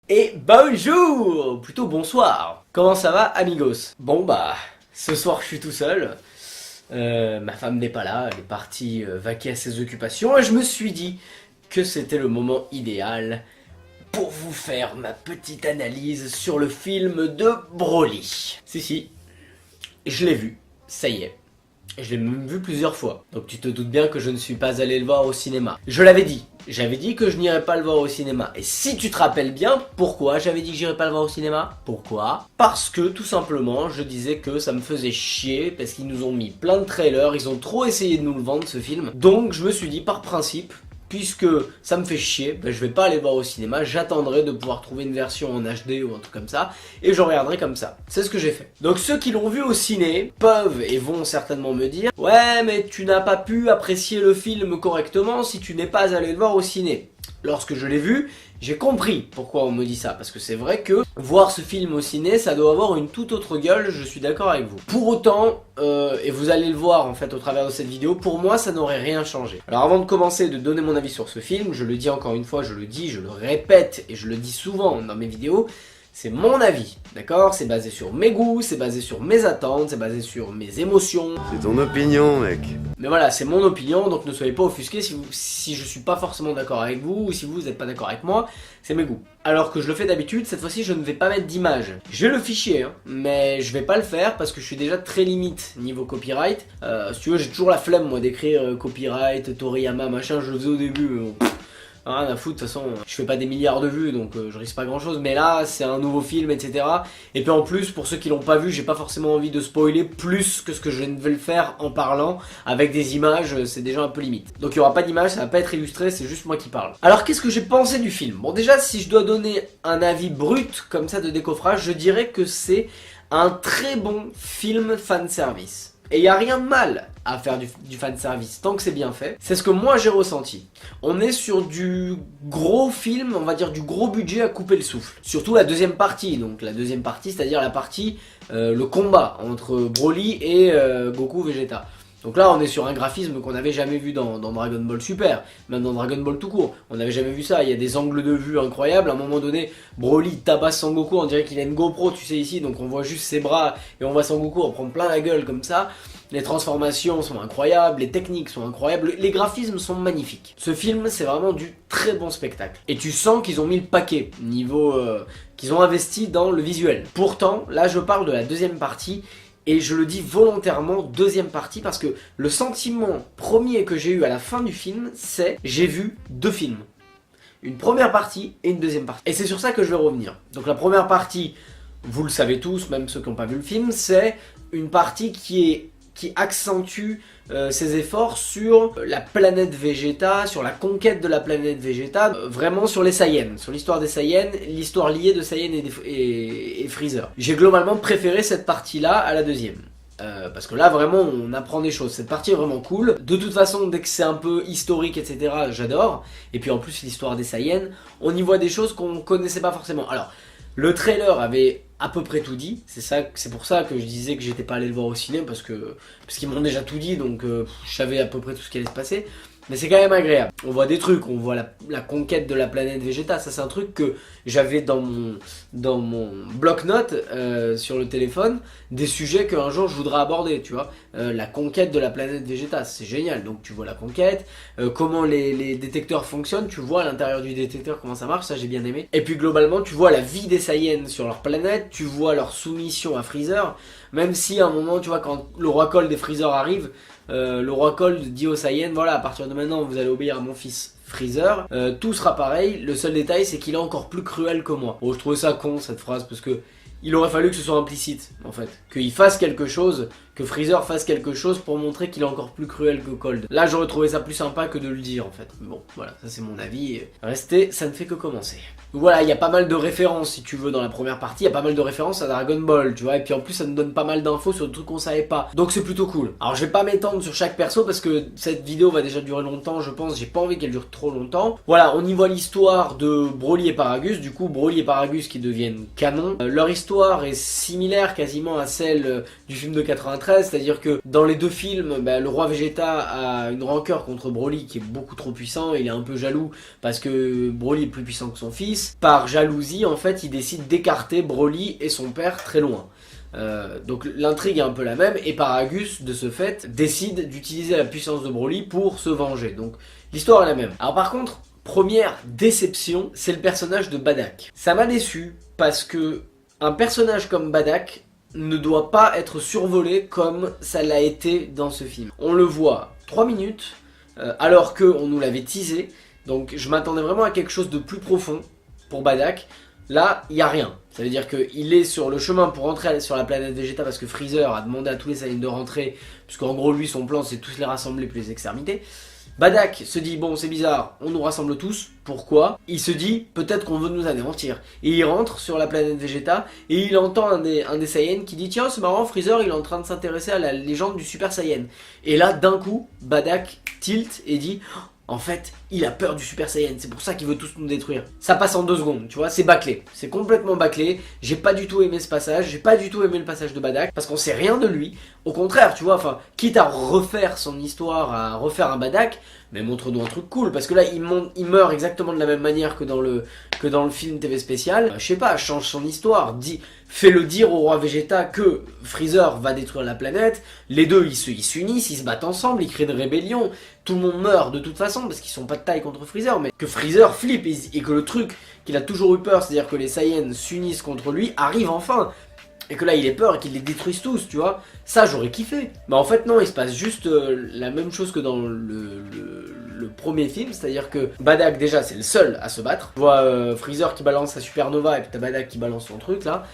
Et bonjour, plutôt bonsoir. Comment ça va, amigos? Bon ce soir je suis tout seul. Ma femme n'est pas là, elle est partie vaquer à ses occupations et je me suis dit que c'était le moment idéal pour vous faire ma petite analyse sur le film de Broly. Si, je l'ai vu, ça y est. Je l'ai même vu plusieurs fois, donc tu te doutes bien que je ne suis pas allé le voir au cinéma. Je l'avais dit, j'avais dit que je n'irais pas le voir au cinéma. Et si tu te rappelles bien, pourquoi j'avais dit que j'irais pas le voir au cinéma? Pourquoi? Parce que tout simplement, je disais que ça me faisait chier, parce qu'ils nous ont mis plein de trailers, ils ont trop essayé de nous le vendre ce film. Donc je me suis dit, par principe, puisque ça me fait chier, je vais pas aller voir au cinéma, j'attendrai de pouvoir trouver une version en HD ou un truc comme ça, et je regarderai comme ça. C'est ce que j'ai fait. Donc ceux qui l'ont vu au ciné peuvent et vont certainement me dire « Ouais, mais tu n'as pas pu apprécier le film correctement si tu n'es pas allé le voir au ciné. » Lorsque je l'ai vu, j'ai compris pourquoi on me dit ça, parce que c'est vrai que voir ce film au ciné, ça doit avoir une toute autre gueule, je suis d'accord avec vous. Pour autant, et vous allez le voir en fait au travers de cette vidéo, pour moi ça n'aurait rien changé. Alors avant de commencer de donner mon avis sur ce film, je le dis encore une fois, je le dis, je le répète et je le dis souvent dans mes vidéos, c'est mon avis, d'accord? C'est basé sur mes goûts, c'est basé sur mes attentes, c'est basé sur mes émotions. C'est ton opinion, mec. Mais voilà, c'est mon opinion, donc ne soyez pas offusqués si je suis pas forcément d'accord avec vous, ou si vous n'êtes pas d'accord avec moi, c'est mes goûts. Alors que je le fais d'habitude, cette fois-ci je ne vais pas mettre d'image. J'ai le fichier, hein, mais je vais pas le faire parce que je suis déjà très limite niveau copyright. Si tu veux, j'ai toujours la flemme moi d'écrire copyright, Toriyama, machin, je le faisais au début, mais bon. Rien à foutre, de toute façon, je fais pas des milliards de vues, donc je risque pas grand chose, mais là, c'est un nouveau film, etc. Et puis en plus, pour ceux qui l'ont pas vu, j'ai pas forcément envie de spoiler plus que ce que je ne vais le faire en parlant, avec des images, c'est déjà un peu limite. Donc il y aura pas d'image, ça va pas être illustré, c'est juste moi qui parle. Alors qu'est-ce que j'ai pensé du film? Bon déjà, si je dois donner un avis brut, comme ça, de décoffrage, je dirais que c'est un très bon film fanservice. Et il n'y a rien de mal à faire du fanservice, tant que c'est bien fait. C'est ce que moi j'ai ressenti. On est sur du gros film, on va dire du gros budget à couper le souffle. Surtout la deuxième partie, donc la deuxième partie, c'est-à-dire la partie, le combat entre Broly et Goku Vegeta. Donc là on est sur un graphisme qu'on n'avait jamais vu dans Dragon Ball Super, même dans Dragon Ball tout court, on n'avait jamais vu ça, il y a des angles de vue incroyables, à un moment donné Broly tabasse Sangoku, on dirait qu'il a une GoPro tu sais ici, donc on voit juste ses bras et on voit Sangoku en prendre plein la gueule comme ça, les transformations sont incroyables, les techniques sont incroyables, les graphismes sont magnifiques. Ce film c'est vraiment du très bon spectacle, et tu sens qu'ils ont mis le paquet, niveau qu'ils ont investi dans le visuel. Pourtant, là je parle de la deuxième partie, et je le dis volontairement deuxième partie parce que le sentiment premier que j'ai eu à la fin du film, c'est j'ai vu deux films. Une première partie et une deuxième partie. Et c'est sur ça que je vais revenir. Donc la première partie, vous le savez tous, même ceux qui n'ont pas vu le film, c'est une partie qui accentue ses efforts sur la planète Vegeta, sur la conquête de la planète Vegeta, vraiment sur les Saiyans, sur l'histoire des Saiyans, l'histoire liée de Saiyan et Freezer. J'ai globalement préféré cette partie-là à la deuxième. Parce que là vraiment on apprend des choses, cette partie est vraiment cool. De toute façon dès que c'est un peu historique etc j'adore. Et puis en plus l'histoire des Saiyans, on y voit des choses qu'on connaissait pas forcément. Alors le trailer avait à peu près tout dit, c'est pour ça que je disais que j'étais pas allé le voir au cinéma parce qu'ils m'ont déjà tout dit, donc je savais à peu près tout ce qui allait se passer. Mais c'est quand même agréable. On voit des trucs, on voit la conquête de la planète Vegeta. Ça c'est un truc que j'avais dans mon bloc-notes sur le téléphone. Des sujets qu'un jour je voudrais aborder, tu vois. La conquête de la planète Vegeta, c'est génial. Donc tu vois la conquête, comment les détecteurs fonctionnent. Tu vois à l'intérieur du détecteur comment ça marche, ça j'ai bien aimé. Et puis globalement tu vois la vie des Saiyans sur leur planète. Tu vois leur soumission à Freezer. Même si à un moment tu vois quand le roi Cole des Freezer arrive, le roi Cold dit aux Saiyans, voilà, à partir de maintenant vous allez obéir à mon fils Freezer, tout sera pareil, le seul détail c'est qu'il est encore plus cruel que moi. Bon, je trouvais ça con cette phrase parce que il aurait fallu que ce soit implicite en fait, qu'il fasse quelque chose, que Freezer fasse quelque chose pour montrer qu'il est encore plus cruel que Cold. Là j'aurais trouvé ça plus sympa que de le dire en fait. Mais bon, voilà, ça c'est mon avis. Restez, ça ne fait que commencer. Voilà, il y a pas mal de références si tu veux dans la première partie, il y a pas mal de références à Dragon Ball, tu vois, et puis en plus ça nous donne pas mal d'infos sur des trucs qu'on savait pas, donc c'est plutôt cool. Alors je vais pas m'étendre sur chaque perso parce que cette vidéo va déjà durer longtemps je pense, j'ai pas envie qu'elle dure trop longtemps. Voilà, on y voit l'histoire de Broly et Paragus, du coup Broly et Paragus qui deviennent canon. Leur histoire est similaire quasiment à celle du film de 93, 93, c'est-à-dire que dans les deux films, bah, le roi Vegeta a une rancœur contre Broly qui est beaucoup trop puissant, il est un peu jaloux parce que Broly est plus puissant que son fils. Par jalousie, en fait, il décide d'écarter Broly et son père très loin. Donc l'intrigue est un peu la même et Paragus de ce fait décide d'utiliser la puissance de Broly pour se venger. Donc l'histoire est la même. Alors par contre, première déception, c'est le personnage de Badak. Ça m'a déçu parce que un personnage comme Badak ne doit pas être survolé comme ça l'a été dans ce film. On le voit 3 minutes alors qu'on nous l'avait teasé. Donc je m'attendais vraiment à quelque chose de plus profond pour Badak. Là, il n'y a rien. Ça veut dire qu'il est sur le chemin pour rentrer sur la planète Vegeta parce que Freezer a demandé à tous les Saiyans de rentrer, puisqu'en gros, lui, son plan, c'est tous les rassembler puis les exterminer. Badak se dit, bon, c'est bizarre, on nous rassemble tous. Pourquoi? Il se dit, peut-être qu'on veut nous anéantir. Et il rentre sur la planète Vegeta et il entend un des Saiyans qui dit, tiens, c'est marrant, Freezer, il est en train de s'intéresser à la légende du Super Saiyan. Et là, d'un coup, Badak tilt et dit... En fait, il a peur du Super Saiyan, c'est pour ça qu'il veut tous nous détruire. Ça passe en 2 secondes, tu vois, c'est bâclé. C'est complètement bâclé, j'ai pas du tout aimé ce passage, j'ai pas du tout aimé le passage de Badak, parce qu'on sait rien de lui. Au contraire, tu vois, enfin, quitte à refaire son histoire, à refaire un Badak, mais montre-nous un truc cool, parce que là, il meurt exactement de la même manière que dans le film TV spécial. Je sais pas, change son histoire, fais-le dire au roi Vegeta que Freezer va détruire la planète, les deux ils s'unissent, ils se battent ensemble, ils créent une rébellion, tout le monde meurt de toute façon parce qu'ils sont pas de taille contre Freezer, mais que Freezer flippe et que le truc qu'il a toujours eu peur, c'est-à-dire que les Saiyans s'unissent contre lui, arrive enfin. Et que là il ait peur et qu'ils les détruisent tous, tu vois. Ça j'aurais kiffé. Mais en fait non, il se passe juste la même chose que dans le premier film. C'est-à-dire que Badak déjà c'est le seul à se battre. Tu vois Freezer qui balance sa supernova et puis t'as Badak qui balance son truc là.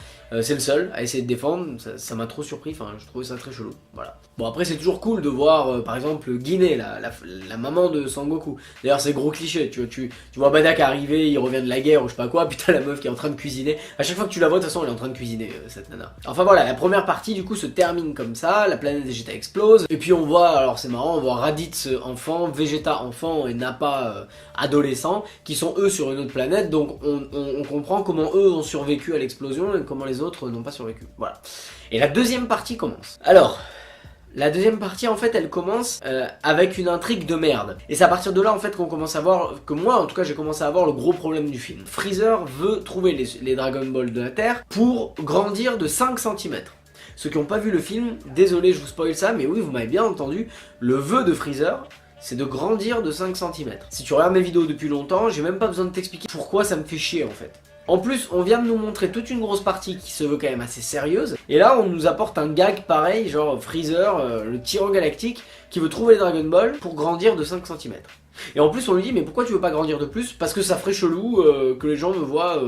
C'est le seul à essayer de défendre, ça m'a trop surpris, enfin je trouvais ça très chelou, voilà. Bon après c'est toujours cool de voir par exemple Guinée, la maman de Sangoku. D'ailleurs c'est gros cliché, tu vois Badak arriver, il revient de la guerre ou je sais pas quoi, puis t'as la meuf qui est en train de cuisiner. À chaque fois que tu la vois de toute façon elle est en train de cuisiner cette nana. Enfin voilà, la première partie du coup se termine comme ça, la planète Vegeta explose, et puis on voit, alors c'est marrant, on voit Raditz enfant, Vegeta enfant et Nappa adolescent, qui sont eux sur une autre planète, donc on comprend comment eux ont survécu à l'explosion et comment les autres n'ont pas survécu. Voilà. Et la deuxième partie commence. Alors, la deuxième partie en fait elle commence avec une intrigue de merde. Et c'est à partir de là en fait qu'on commence à voir, que moi en tout cas j'ai commencé à voir le gros problème du film. Freezer veut trouver les Dragon Ball de la Terre pour grandir de 5 cm. Ceux qui n'ont pas vu le film, désolé je vous spoil ça, mais oui vous m'avez bien entendu, le vœu de Freezer c'est de grandir de 5 cm. Si tu regardes mes vidéos depuis longtemps, j'ai même pas besoin de t'expliquer pourquoi ça me fait chier en fait. En plus, on vient de nous montrer toute une grosse partie qui se veut quand même assez sérieuse. Et là, on nous apporte un gag pareil, genre Freezer, le tyran galactique, qui veut trouver les Dragon Ball pour grandir de 5 cm. Et en plus, on lui dit, mais pourquoi tu veux pas grandir de plus? Parce que ça ferait chelou que les gens me voient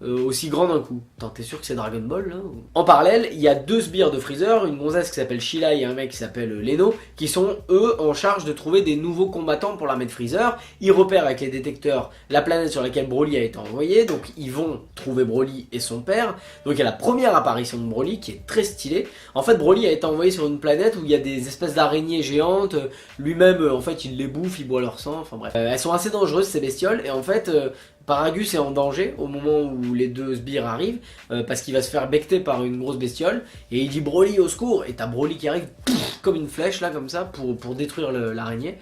aussi grand d'un coup. Attends, t'es sûr que c'est Dragon Ball là? En parallèle, il y a 2 sbires de Freezer, une gonzesse qui s'appelle Sheila et un mec qui s'appelle Leno, qui sont eux en charge de trouver des nouveaux combattants pour l'armée de Freezer. Ils repèrent avec les détecteurs la planète sur laquelle Broly a été envoyé, donc ils vont trouver Broly et son père. Donc il y a la première apparition de Broly qui est très stylée. En fait, Broly a été envoyé sur une planète où il y a des espèces d'araignées géantes. Lui-même, en fait, il les bouffe, il boit leur sang. Enfin bref, elles sont assez dangereuses ces bestioles et en fait. Paragus est en danger au moment où les 2 sbires arrivent parce qu'il va se faire becter par une grosse bestiole et il dit Broly au secours et t'as Broly qui arrive comme une flèche là comme ça pour détruire l'araignée.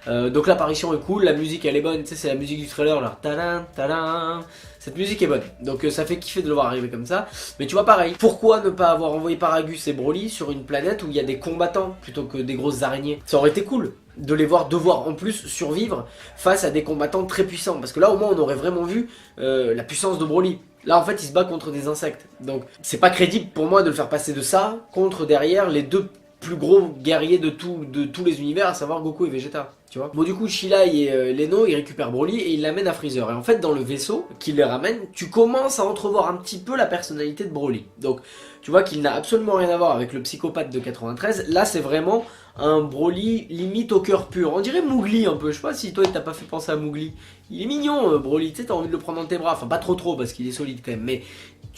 Donc l'apparition est cool, la musique elle est bonne, tu sais c'est la musique du trailer genre tadam tadam. Cette musique est bonne, donc ça fait kiffer de le voir arriver comme ça. Mais tu vois pareil, pourquoi ne pas avoir envoyé Paragus et Broly sur une planète où il y a des combattants plutôt que des grosses araignées? Ça aurait été cool de les voir devoir en plus survivre face à des combattants très puissants. Parce que là au moins on aurait vraiment vu la puissance de Broly. Là en fait il se bat contre des insectes. Donc c'est pas crédible pour moi de le faire passer de ça contre derrière les 2 plus gros guerriers de tous les univers, à savoir Goku et Vegeta. Tu vois. Bon du coup Sheila et Leno ils récupèrent Broly et ils l'amènent à Freezer. Et en fait dans le vaisseau qu'ils les ramènent, tu commences à entrevoir un petit peu la personnalité de Broly. Donc tu vois qu'il n'a absolument rien à voir avec le psychopathe de 93. Là c'est vraiment un Broly limite au cœur pur. On dirait Mowgli un peu, je sais pas si toi il t'a pas fait penser à Mowgli. Il est mignon Broly, tu sais t'as envie de le prendre dans tes bras, enfin pas trop parce qu'il est solide quand même, mais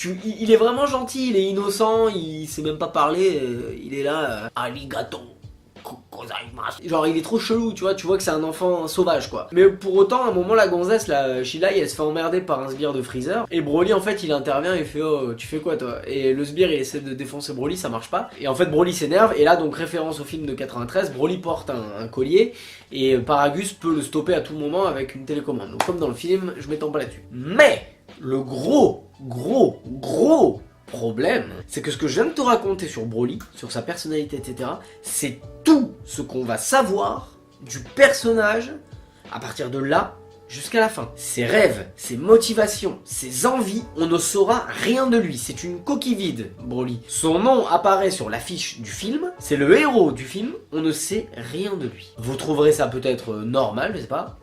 il est vraiment gentil, il est innocent, il sait même pas parler, il est là, arigato Genre il est trop chelou, tu vois que c'est un enfant sauvage quoi. Mais pour autant, à un moment la gonzesse, la Shilai, elle se fait emmerder par un sbire de Freezer. Et Broly en fait il intervient et fait oh tu fais quoi toi? Et le sbire il essaie de défoncer Broly, ça marche pas. Et en fait Broly s'énerve et là donc référence au film de 93, Broly porte un collier et Paragus peut le stopper à tout moment avec une télécommande. Donc comme dans le film, je m'étends pas là-dessus. Mais le gros problème, c'est que ce que je viens de te raconter sur Broly, sur sa personnalité, etc., c'est tout ce qu'on va savoir du personnage à partir de là jusqu'à la fin. Ses rêves, ses motivations, ses envies, on ne saura rien de lui. C'est une coquille vide, Broly. Son nom apparaît sur l'affiche du film, c'est le héros du film, on ne sait rien de lui. Vous trouverez ça peut-être normal, je sais pas.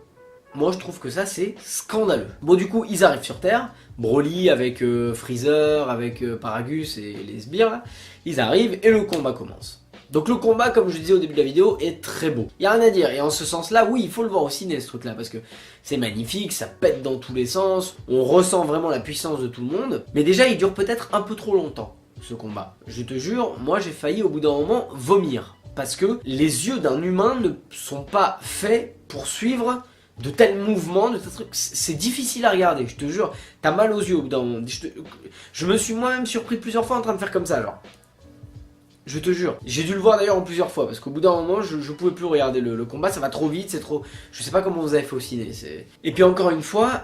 Moi je trouve que ça c'est scandaleux. Bon du coup ils arrivent sur Terre, Broly avec Freezer, avec Paragus et les sbires là, ils arrivent et le combat commence. Donc le combat comme je disais au début de la vidéo est très beau. Y a rien à dire et en ce sens là oui il faut le voir au ciné ce truc là parce que c'est magnifique, ça pète dans tous les sens, on ressent vraiment la puissance de tout le monde. Mais déjà il dure peut-être un peu trop longtemps ce combat. Je te jure, moi j'ai failli au bout d'un moment vomir. Parce que les yeux d'un humain ne sont pas faits pour suivre de tels mouvements, de tels trucs, c'est difficile à regarder, je te jure, t'as mal aux yeux au bout d'un moment. Je me suis moi-même surpris plusieurs fois en train de faire comme ça, genre. Je te jure. J'ai dû le voir d'ailleurs en plusieurs fois, parce qu'au bout d'un moment, je pouvais plus regarder le combat, ça va trop vite, c'est trop... Je sais pas comment vous avez fait au ciné, c'est... Et puis encore une fois,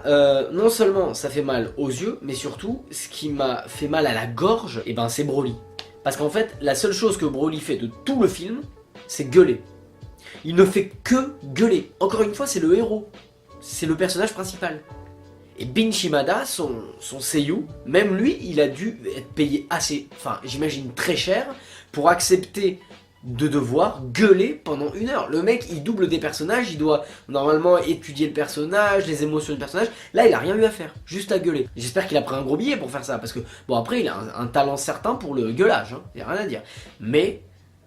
non seulement ça fait mal aux yeux, mais surtout, ce qui m'a fait mal à la gorge, et ben c'est Broly. Parce qu'en fait, la seule chose que Broly fait de tout le film, c'est gueuler. Il ne fait que gueuler. Encore une fois, c'est le héros. C'est le personnage principal. Et Bin Shimada, son seiyuu, même lui, il a dû être payé assez, enfin j'imagine très cher, pour accepter de devoir gueuler pendant 1 heure. Le mec, il double des personnages, il doit normalement étudier le personnage, les émotions du personnage. Là, il a rien eu à faire, juste à gueuler. J'espère qu'il a pris un gros billet pour faire ça, parce que, bon après, il a un talent certain pour le gueulage, hein, y a rien à dire. Mais...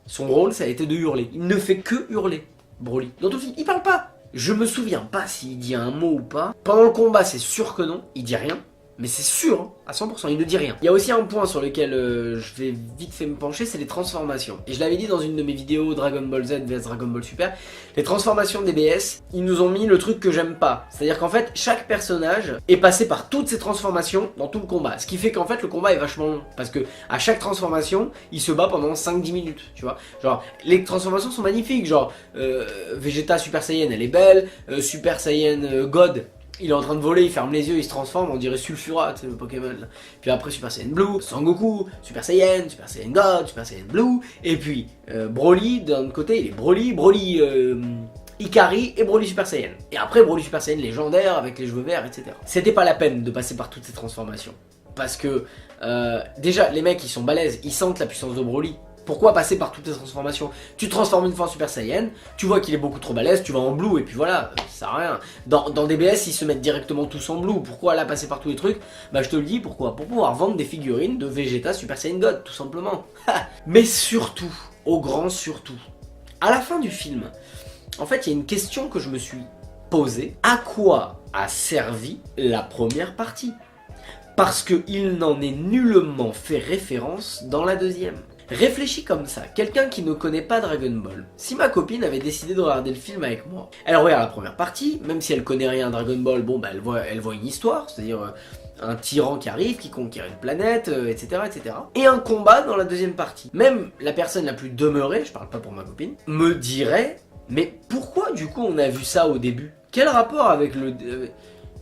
son rôle, ça a été de hurler. Il ne fait que hurler, Broly. Dans tout le film, il parle pas. Je me souviens pas s'il dit un mot ou pas. Pendant le combat, c'est sûr que non. Il dit rien. Mais c'est sûr, hein, à 100%, il ne dit rien. Il y a aussi un point sur lequel je vais vite fait me pencher, c'est les transformations. Et je l'avais dit dans une de mes vidéos Dragon Ball Z vs Dragon Ball Super, les transformations des BS, ils nous ont mis le truc que j'aime pas. C'est-à-dire qu'en fait, chaque personnage est passé par toutes ces transformations dans tout le combat. Ce qui fait qu'en fait, le combat est vachement long. Parce que à chaque transformation, il se bat pendant 5-10 minutes, tu vois. Genre, les transformations sont magnifiques, genre, Vegeta Super Saiyan, elle est belle, Super Saiyan God, il est en train de voler, il ferme les yeux, il se transforme, on dirait Sulfura, tu sais, le Pokémon là. Puis après Super Saiyan Blue, Sangoku, Super Saiyan God, Super Saiyan Blue, et puis Broly, d'un autre côté, il est Broly Ikari et Broly Super Saiyan. Et après Broly Super Saiyan légendaire avec les cheveux verts, etc. C'était pas la peine de passer par toutes ces transformations. Parce que déjà, les mecs ils sont balèzes, ils sentent la puissance de Broly. Pourquoi passer par toutes les transformations? Tu te transformes une fois en Super Saiyan, tu vois qu'il est beaucoup trop balèze, tu vas en Blue et puis voilà, ça sert à rien. Dans DBS, ils se mettent directement tous en Blue. Pourquoi là passer par tous les trucs? Bah je te le dis, pourquoi? Pour pouvoir vendre des figurines de Vegeta Super Saiyan God, tout simplement. Mais surtout, au grand surtout, à la fin du film, en fait il y a une question que je me suis posée. À quoi a servi la première partie? Parce qu'il n'en est nullement fait référence dans la deuxième. Réfléchis comme ça, quelqu'un qui ne connaît pas Dragon Ball. Si ma copine avait décidé de regarder le film avec moi, elle regarde la première partie, même si elle connaît rien à Dragon Ball, bon bah elle voit une histoire, c'est-à-dire un tyran qui arrive, qui conquiert une planète, etc., etc. Et un combat dans la deuxième partie. Même la personne la plus demeurée, je parle pas pour ma copine, me dirait, mais pourquoi du coup on a vu ça au début? Quel rapport avec le...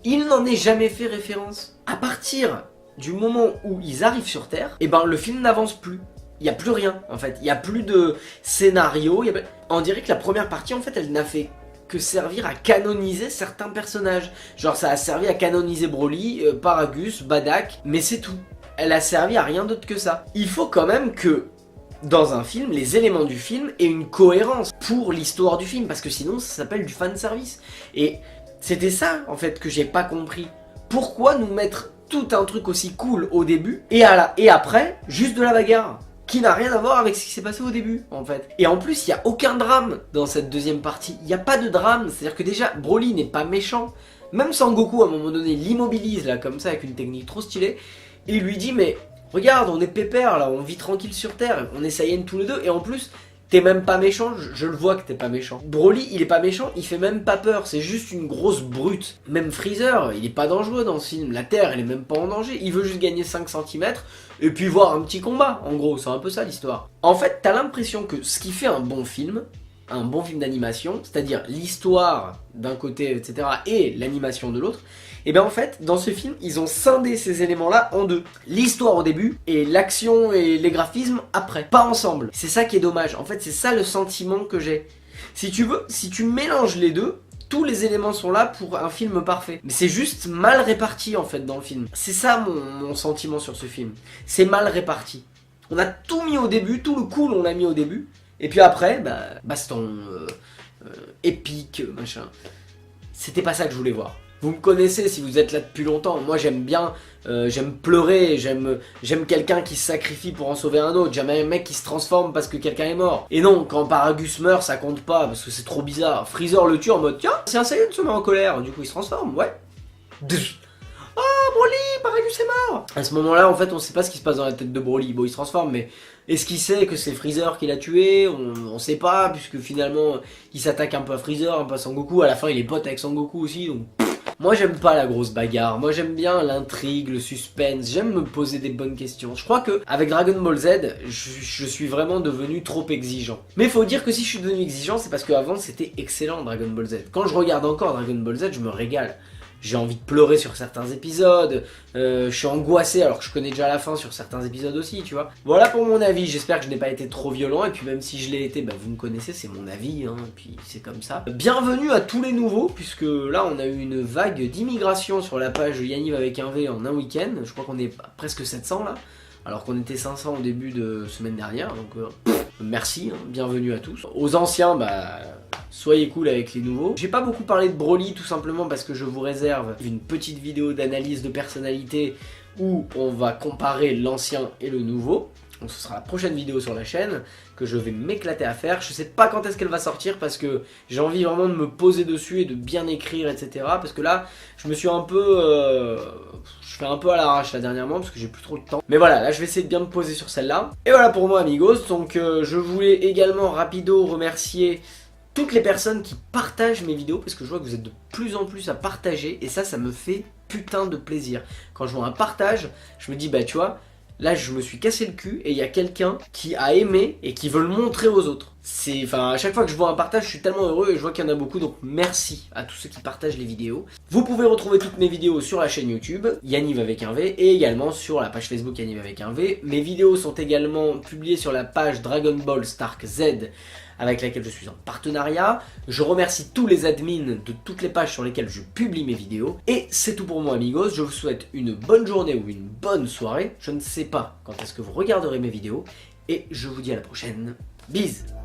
Il n'en est jamais fait référence. À partir du moment où ils arrivent sur Terre, et ben le film n'avance plus. Il n'y a plus rien en fait, il n'y a plus de scénario, on dirait que la première partie en fait elle n'a fait que servir à canoniser certains personnages. Genre ça a servi à canoniser Broly, Paragus, Badak, mais c'est tout. Elle a servi à rien d'autre que ça. Il faut quand même que dans un film, les éléments du film aient une cohérence pour l'histoire du film, parce que sinon ça s'appelle du fanservice. Et c'était ça en fait que j'ai pas compris. Pourquoi nous mettre tout un truc aussi cool au début et après juste de la bagarre qui n'a rien à voir avec ce qui s'est passé au début en fait. Et en plus il n'y a aucun drame dans cette deuxième partie, il n'y a pas de drame, c'est-à-dire que déjà Broly n'est pas méchant. Même Sangoku à un moment donné l'immobilise là comme ça avec une technique trop stylée et il lui dit mais regarde on est pépère là, on vit tranquille sur Terre, on est Saiyan tous les deux et en plus T'es même pas méchant, je le vois que t'es pas méchant. Broly, il est pas méchant, il fait même pas peur, c'est juste une grosse brute. Même Freezer, il est pas dangereux dans ce film, la Terre, elle est même pas en danger, il veut juste gagner 5 cm et puis voir un petit combat, en gros, c'est un peu ça l'histoire. En fait, t'as l'impression que ce qui fait un bon film d'animation, c'est-à-dire l'histoire d'un côté, etc., et l'animation de l'autre, et bien en fait, dans ce film, ils ont scindé ces éléments-là en deux. L'histoire au début, et l'action et les graphismes après. Pas ensemble. C'est ça qui est dommage. En fait, c'est ça le sentiment que j'ai. Si tu veux, si tu mélanges les deux, tous les éléments sont là pour un film parfait. Mais c'est juste mal réparti en fait dans le film. C'est ça mon sentiment sur ce film. C'est mal réparti. On a tout mis au début, tout le cool on l'a mis au début. Et puis après, bah, baston, épique, machin. C'était pas ça que je voulais voir. Vous me connaissez si vous êtes là depuis longtemps, moi j'aime bien, j'aime pleurer, j'aime quelqu'un qui se sacrifie pour en sauver un autre, j'aime un mec qui se transforme parce que quelqu'un est mort. Et non, quand Paragus meurt, ça compte pas, parce que c'est trop bizarre. Freezer le tue en mode, tiens, c'est un Saiyan se met en colère, du coup il se transforme, ouais. Ah, Broly, Paragus est mort. À ce moment-là, en fait, on sait pas ce qui se passe dans la tête de Broly. Bon, il se transforme, mais est-ce qu'il sait que c'est Freezer qui l'a tué? On sait pas, puisque finalement, il s'attaque un peu à Freezer, un peu à Sangoku. À la fin, il est pote avec Sangoku aussi, donc... Moi j'aime pas la grosse bagarre, moi j'aime bien l'intrigue, le suspense, j'aime me poser des bonnes questions. Je crois que avec Dragon Ball Z, je suis vraiment devenu trop exigeant. Mais faut dire que si je suis devenu exigeant, c'est parce qu'avant c'était excellent Dragon Ball Z. Quand je regarde encore Dragon Ball Z, je me régale. J'ai envie de pleurer sur certains épisodes, je suis angoissé alors que je connais déjà la fin sur certains épisodes aussi, tu vois. Voilà pour mon avis, j'espère que je n'ai pas été trop violent, et puis même si je l'ai été, bah vous me connaissez, c'est mon avis, hein, et puis c'est comme ça. Bienvenue à tous les nouveaux, puisque là on a eu une vague d'immigration sur la page Yaniv avec un V en un week-end, je crois qu'on est à presque 700 là, alors qu'on était 500 au début de semaine dernière, donc merci, hein, bienvenue à tous. Aux anciens, bah... soyez cool avec les nouveaux. J'ai pas beaucoup parlé de Broly tout simplement parce que je vous réserve une petite vidéo d'analyse de personnalité où on va comparer l'ancien et le nouveau. Donc ce sera la prochaine vidéo sur la chaîne que je vais m'éclater à faire. Je sais pas quand est-ce qu'elle va sortir parce que j'ai envie vraiment de me poser dessus et de bien écrire, etc. Parce que là, je me suis un peu... je fais un peu à l'arrache là dernièrement parce que j'ai plus trop de temps. Mais voilà, là je vais essayer de bien me poser sur celle-là. Et voilà pour moi amigos. Donc je voulais également rapido remercier toutes les personnes qui partagent mes vidéos, parce que je vois que vous êtes de plus en plus à partager, et ça me fait putain de plaisir. Quand je vois un partage, je me dis bah tu vois, là je me suis cassé le cul, et il y a quelqu'un qui a aimé, et qui veut le montrer aux autres. Enfin, à chaque fois que je vois un partage, je suis tellement heureux, et je vois qu'il y en a beaucoup, donc merci à tous ceux qui partagent les vidéos. Vous pouvez retrouver toutes mes vidéos sur la chaîne YouTube, Yaniv avec un V, et également sur la page Facebook Yaniv avec un V. Mes vidéos sont également publiées sur la page Dragon Ball Stark Z, avec laquelle je suis en partenariat. Je remercie tous les admins de toutes les pages sur lesquelles je publie mes vidéos. Et c'est tout pour moi amigos, je vous souhaite une bonne journée ou une bonne soirée. Je ne sais pas quand est-ce que vous regarderez mes vidéos. Et je vous dis à la prochaine. Bisous.